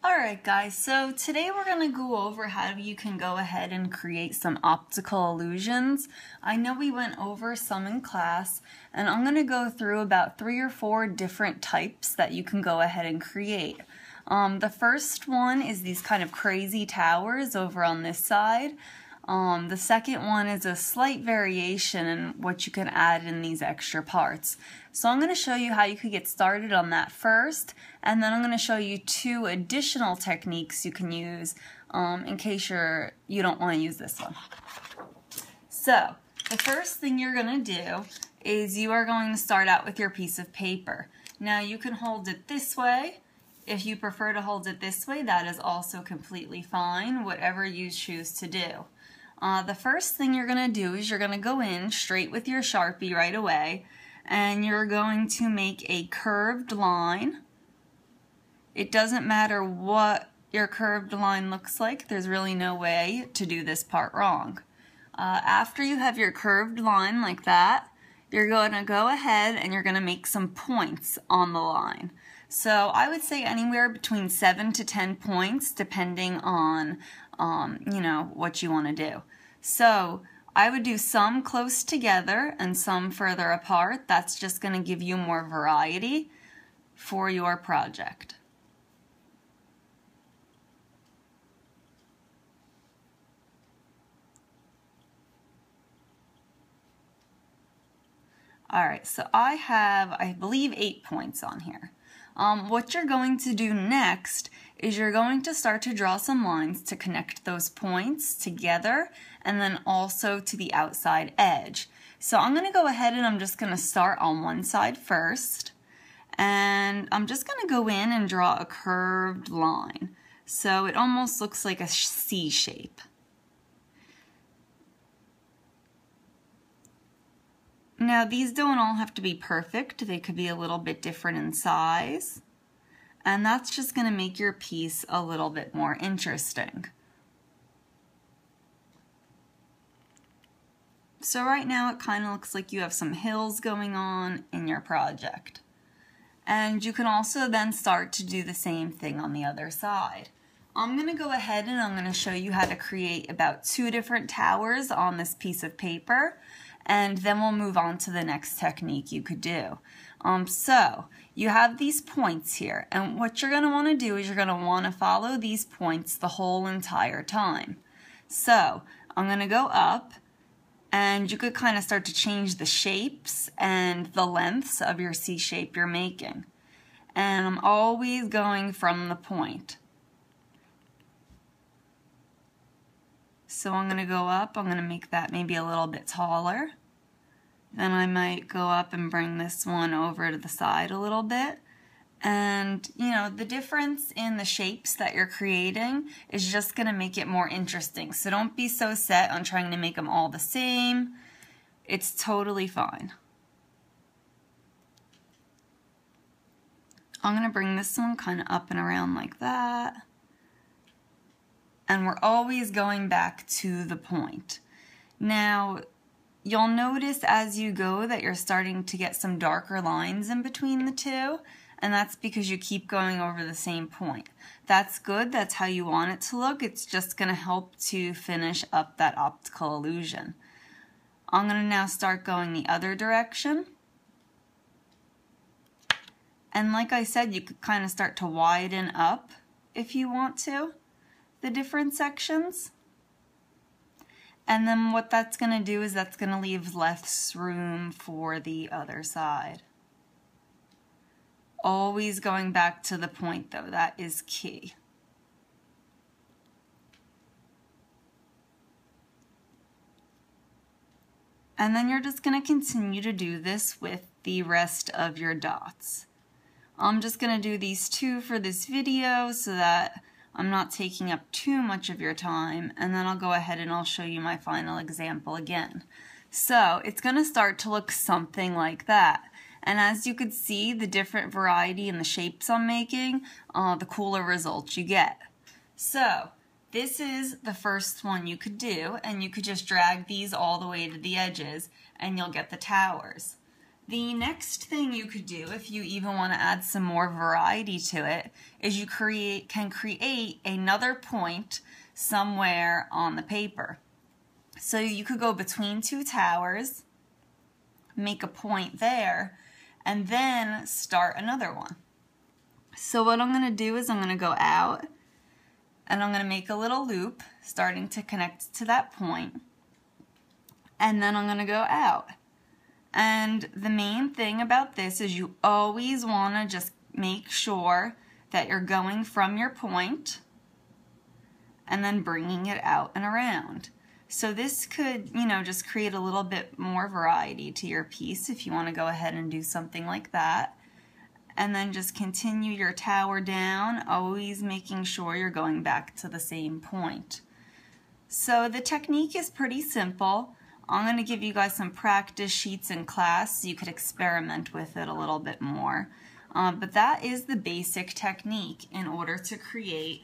Alright guys, so today we're going to go over how you can go ahead and create some optical illusions. I know we went over some in class, and I'm going to go through about 3 or 4 different types that you can go ahead and create. The first one is these kind of crazy towers over on this side. The second one is a slight variation in what you can add in these extra parts. So I'm going to show you how you could get started on that first, and then I'm going to show you 2 additional techniques you can use in case you don't want to use this one. So the first thing you're going to do is you are going to start out with your piece of paper. Now you can hold it this way. If you prefer to hold it this way, that is also completely fine, whatever you choose to do. The first thing you're going to do is you're going to go in straight with your Sharpie right away, and you're going to make a curved line. It doesn't matter what your curved line looks like, there's really no way to do this part wrong. After you have your curved line like that, you're going to go ahead and you're going to make some points on the line. So I would say anywhere between 7 to 10 points depending on what you want to do. So I would do some close together and some further apart. That's just going to give you more variety for your project. Alright, so I have, I believe, 8 points on here. What you're going to do next is you're going to start to draw some lines to connect those points together and then also to the outside edge. So I'm going to go ahead and I'm just going to start on one side first, and I'm just going to go in and draw a curved line. So it almost looks like a C shape. Now these don't all have to be perfect, they could be a little bit different in size, and that's just going to make your piece a little bit more interesting. So right now it kind of looks like you have some hills going on in your project. And you can also then start to do the same thing on the other side. I'm going to go ahead and I'm going to show you how to create about 2 different towers on this piece of paper, and then we'll move on to the next technique you could do. So you have these points here, and what you're going to want to do is you're going to want to follow these points the whole entire time. So I'm going to go up, and you could kind of start to change the shapes and the lengths of your C shape you're making. And I'm always going from the point. So I'm going to go up, I'm going to make that maybe a little bit taller. Then I might go up and bring this one over to the side a little bit. And, the difference in the shapes that you're creating is just going to make it more interesting. So don't be so set on trying to make them all the same. It's totally fine. I'm going to bring this one kind of up and around like that. And we're always going back to the point. Now, you'll notice as you go that you're starting to get some darker lines in between the two, and that's because you keep going over the same point. That's good, that's how you want it to look. It's just going to help to finish up that optical illusion. I'm going to now start going the other direction. And like I said, you could kind of start to widen up if you want to, the different sections. And then what that's going to do is that's going to leave less room for the other side. Always going back to the point though, that is key. And then you're just going to continue to do this with the rest of your dots. I'm just going to do these 2 for this video so that I'm not taking up too much of your time, and then I'll go ahead and I'll show you my final example again. So it's going to start to look something like that. And as you could see, the different variety in the shapes I'm making, the cooler results you get. So this is the first one you could do, and you could just drag these all the way to the edges and you'll get the towers. The next thing you could do, if you even want to add some more variety to it, is you can create another point somewhere on the paper. So you could go between two towers, make a point there, and then start another one. So what I'm going to do is I'm going to go out, and I'm going to make a little loop starting to connect to that point, and then I'm going to go out. And the main thing about this is you always want to just make sure that you're going from your point and then bringing it out and around. So this could, just create a little bit more variety to your piece if you want to go ahead and do something like that. And then just continue your tower down, always making sure you're going back to the same point. So the technique is pretty simple. I'm going to give you guys some practice sheets in class so you could experiment with it a little bit more. But that is the basic technique in order to create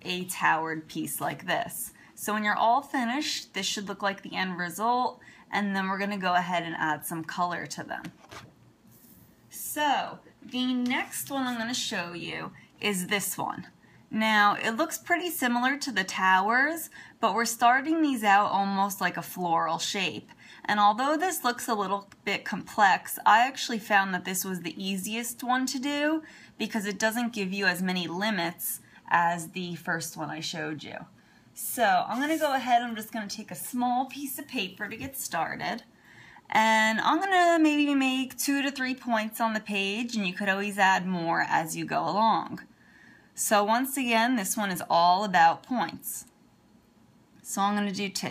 a towered piece like this. So when you're all finished, this should look like the end result, and then we're going to go ahead and add some color to them. So the next one I'm going to show you is this one. Now, it looks pretty similar to the towers, but we're starting these out almost like a floral shape. And although this looks a little bit complex, I actually found that this was the easiest one to do because it doesn't give you as many limits as the first one I showed you. So I'm going to go ahead, I'm just going to take a small piece of paper to get started. And I'm going to maybe make 2 to 3 points on the page, and you could always add more as you go along. So once again, this one is all about points. So I'm going to do 2.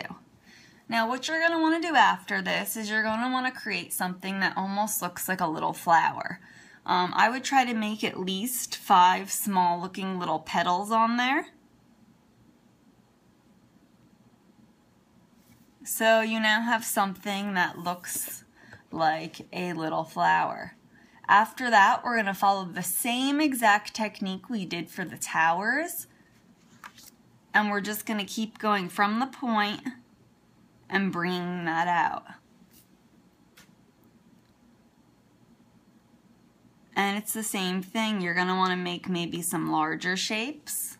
Now what you're going to want to do after this is you're going to want to create something that almost looks like a little flower. I would try to make at least 5 small looking little petals on there. So you now have something that looks like a little flower. After that, we're going to follow the same exact technique we did for the towers. And we're just going to keep going from the point and bringing that out. And it's the same thing. You're going to want to make maybe some larger shapes.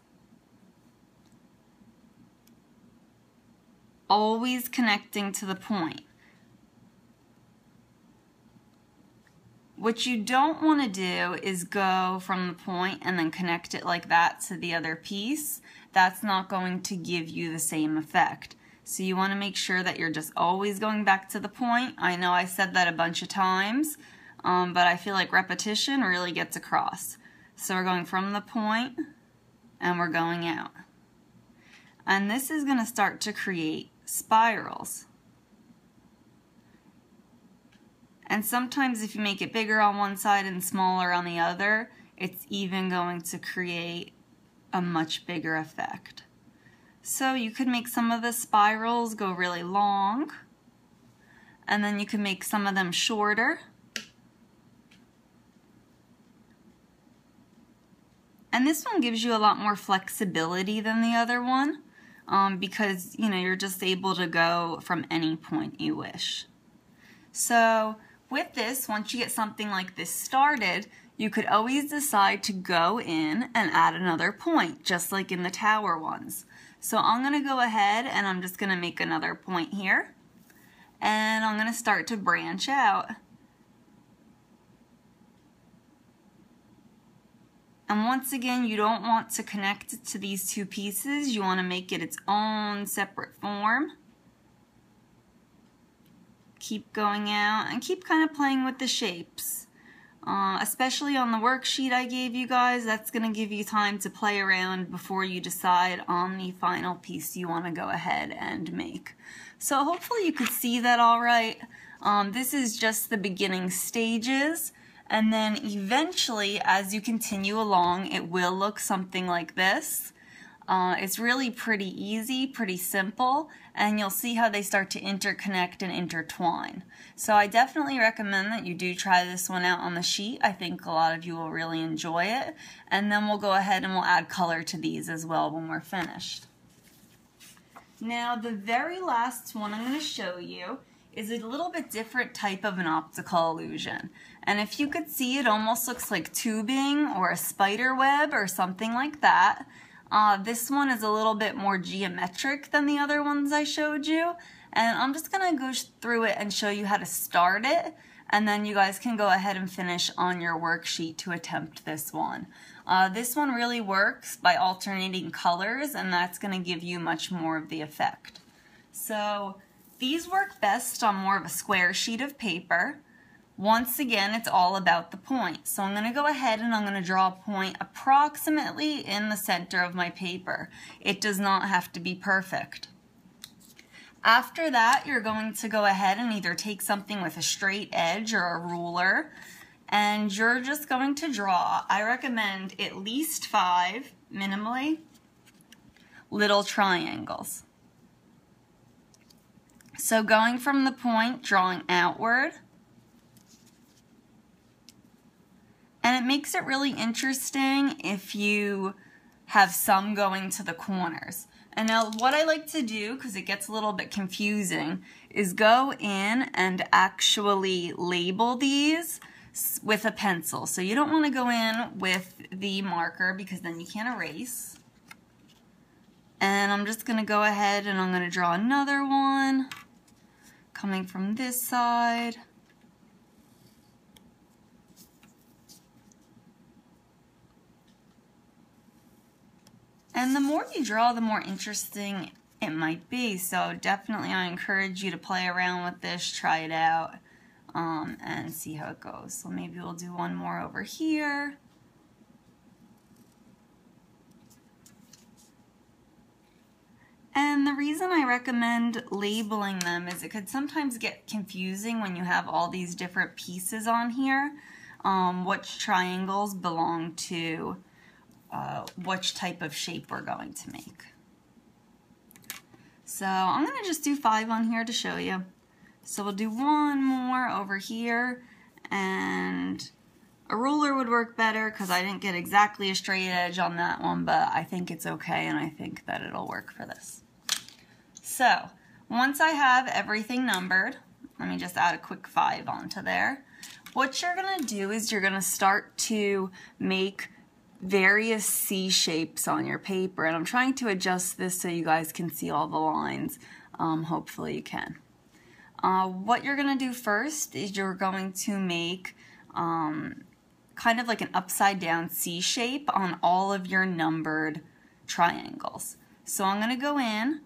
Always connecting to the point. What you don't want to do is go from the point and then connect it like that to the other piece. That's not going to give you the same effect. So you want to make sure that you're just always going back to the point. I know I said that a bunch of times, but I feel like repetition really gets across. So we're going from the point and we're going out. And this is going to start to create spirals. And sometimes if you make it bigger on one side and smaller on the other, it's even going to create a much bigger effect. So you could make some of the spirals go really long, and then you can make some of them shorter. And this one gives you a lot more flexibility than the other one, because you're just able to go from any point you wish. So with this, once you get something like this started, you could always decide to go in and add another point, just like in the tower ones. So I'm going to go ahead and I'm just going to make another point here. And I'm going to start to branch out. And once again, you don't want to connect it to these two pieces. You want to make it its own separate form. Keep going out and keep kind of playing with the shapes. Especially on the worksheet I gave you guys, that's going to give you time to play around before you decide on the final piece you want to go ahead and make. So hopefully you could see that all right. This is just the beginning stages, and then eventually as you continue along it will look something like this. It's really pretty easy, pretty simple, and you'll see how they start to interconnect and intertwine. So I definitely recommend that you do try this one out on the sheet. I think a lot of you will really enjoy it. And then we'll go ahead and we'll add color to these as well when we're finished. Now the very last one I'm going to show you is a little bit different type of an optical illusion. And if you could see, it almost looks like tubing or a spider web or something like that. This one is a little bit more geometric than the other ones I showed you. And I'm just gonna go through it and show you how to start it. And then you guys can go ahead and finish on your worksheet to attempt this one. This one really works by alternating colors, and that's gonna give you much more of the effect. So these work best on more of a square sheet of paper. Once again, it's all about the point. So I'm gonna go ahead and I'm gonna draw a point approximately in the center of my paper. It does not have to be perfect. After that, you're going to go ahead and either take something with a straight edge or a ruler, and you're just going to draw, I recommend at least 5, minimally, little triangles. So going from the point, drawing outward, and it makes it really interesting if you have some going to the corners. And now what I like to do, because it gets a little bit confusing, is go in and actually label these with a pencil. So you don't want to go in with the marker because then you can't erase. And I'm just going to go ahead and I'm going to draw another one coming from this side. And the more you draw, the more interesting it might be. So definitely I encourage you to play around with this, try it out, and see how it goes. So maybe we'll do one more over here. And the reason I recommend labeling them is it could sometimes get confusing when you have all these different pieces on here, which triangles belong to which type of shape we're going to make. So I'm going to just do 5 on here to show you. So we'll do one more over here, and a ruler would work better because I didn't get exactly a straight edge on that one, but I think it's okay and I think that it'll work for this. So once I have everything numbered, let me just add a quick 5 onto there. What you're going to do is you're going to start to make various C shapes on your paper, and I'm trying to adjust this so you guys can see all the lines. Hopefully you can. What you're going to do first is you're going to make kind of like an upside down C shape on all of your numbered triangles. So I'm going to go in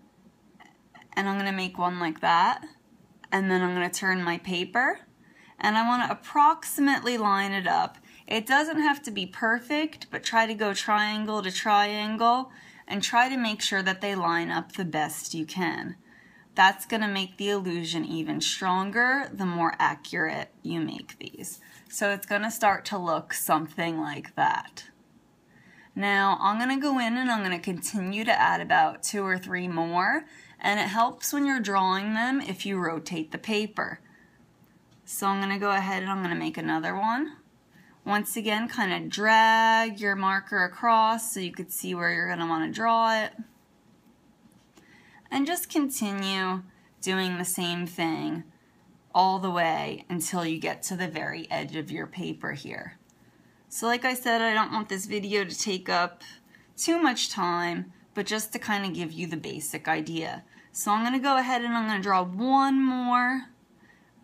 and I'm going to make one like that, and then I'm going to turn my paper and I want to approximately line it up. It doesn't have to be perfect, but try to go triangle to triangle and try to make sure that they line up the best you can. That's going to make the illusion even stronger the more accurate you make these. So it's going to start to look something like that. Now I'm going to go in and I'm going to continue to add about 2 or 3 more, and it helps when you're drawing them if you rotate the paper. So I'm going to go ahead and I'm going to make another one. Once again, kind of drag your marker across so you could see where you're going to want to draw it. And just continue doing the same thing all the way until you get to the very edge of your paper here. So like I said, I don't want this video to take up too much time, but just to kind of give you the basic idea. So I'm going to go ahead and I'm going to draw one more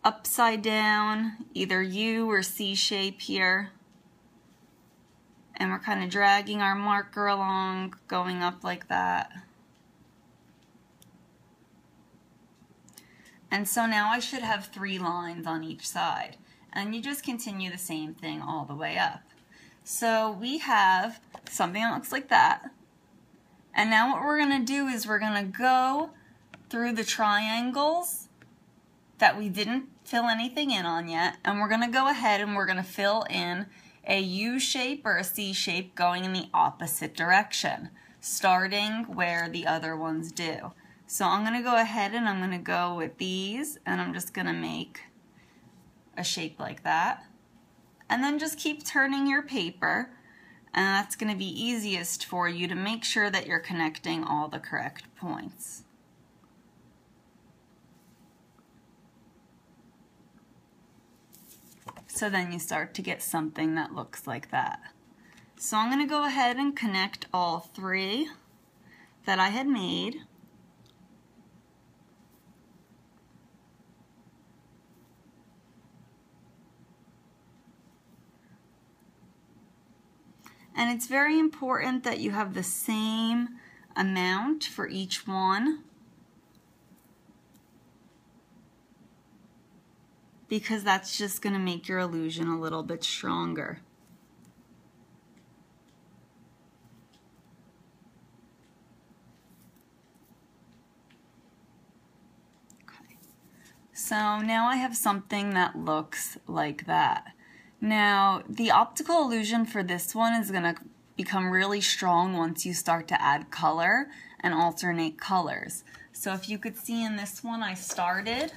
upside down, either U or C shape here. And we're kind of dragging our marker along, going up like that. And so now I should have 3 lines on each side. And you just continue the same thing all the way up. So we have something that looks like that. And now what we're going to do is we're going to go through the triangles that we didn't fill anything in on yet, and we're going to go ahead and we're going to fill in a U shape or a C shape going in the opposite direction, starting where the other ones do. So I'm going to go ahead and I'm going to go with these, and I'm just going to make a shape like that. And then just keep turning your paper, and that's going to be easiest for you to make sure that you're connecting all the correct points. So then you start to get something that looks like that. So I'm going to go ahead and connect all three that I had made. And it's very important that you have the same amount for each one, because that's just going to make your illusion a little bit stronger. Okay. So now I have something that looks like that. Now, the optical illusion for this one is going to become really strong once you start to add color and alternate colors. So if you could see in this one, I started,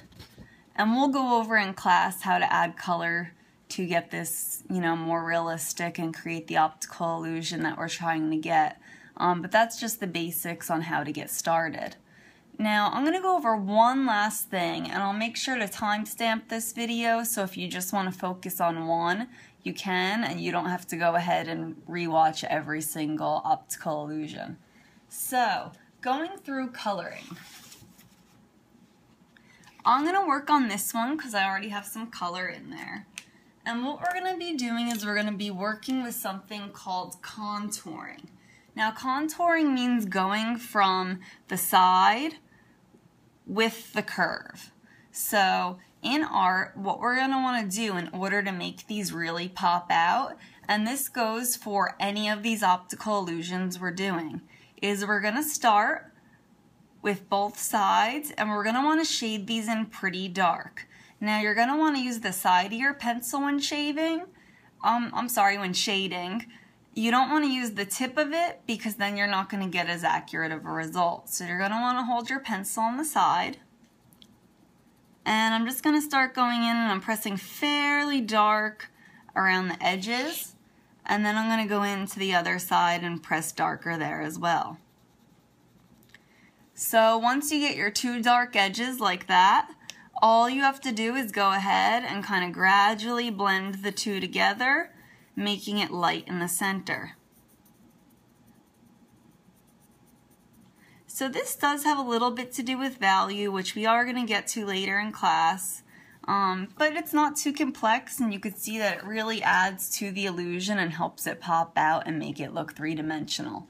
and we'll go over in class how to add color to get this, more realistic and create the optical illusion that we're trying to get. But that's just the basics on how to get started. Now, I'm going to go over one last thing, and I'll make sure to timestamp this video, so if you just want to focus on one, you can, and you don't have to go ahead and rewatch every single optical illusion. So, going through coloring. I'm going to work on this one because I already have some color in there. And what we're going to be doing is we're going to be working with something called contouring. Now, contouring means going from the side with the curve. So in art, what we're going to want to do in order to make these really pop out, and this goes for any of these optical illusions we're doing, is we're going to start with both sides, and we're going to want to shade these in pretty dark. Now you're going to want to use the side of your pencil when shading. When shading. You don't want to use the tip of it because then you're not going to get as accurate of a result. So you're going to want to hold your pencil on the side. And I'm just going to start going in and I'm pressing fairly dark around the edges. And then I'm going to go into the other side and press darker there as well. So once you get your two dark edges like that, all you have to do is go ahead and kind of gradually blend the two together, making it light in the center. So this does have a little bit to do with value, which we are going to get to later in class, but it's not too complex, and you could see that it really adds to the illusion and helps it pop out and make it look three-dimensional.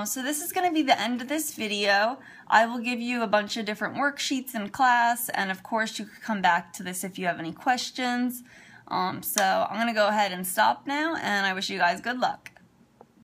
So this is going to be the end of this video. I will give you a bunch of different worksheets in class, and of course you could come back to this if you have any questions. So I'm going to go ahead and stop now, and I wish you guys good luck.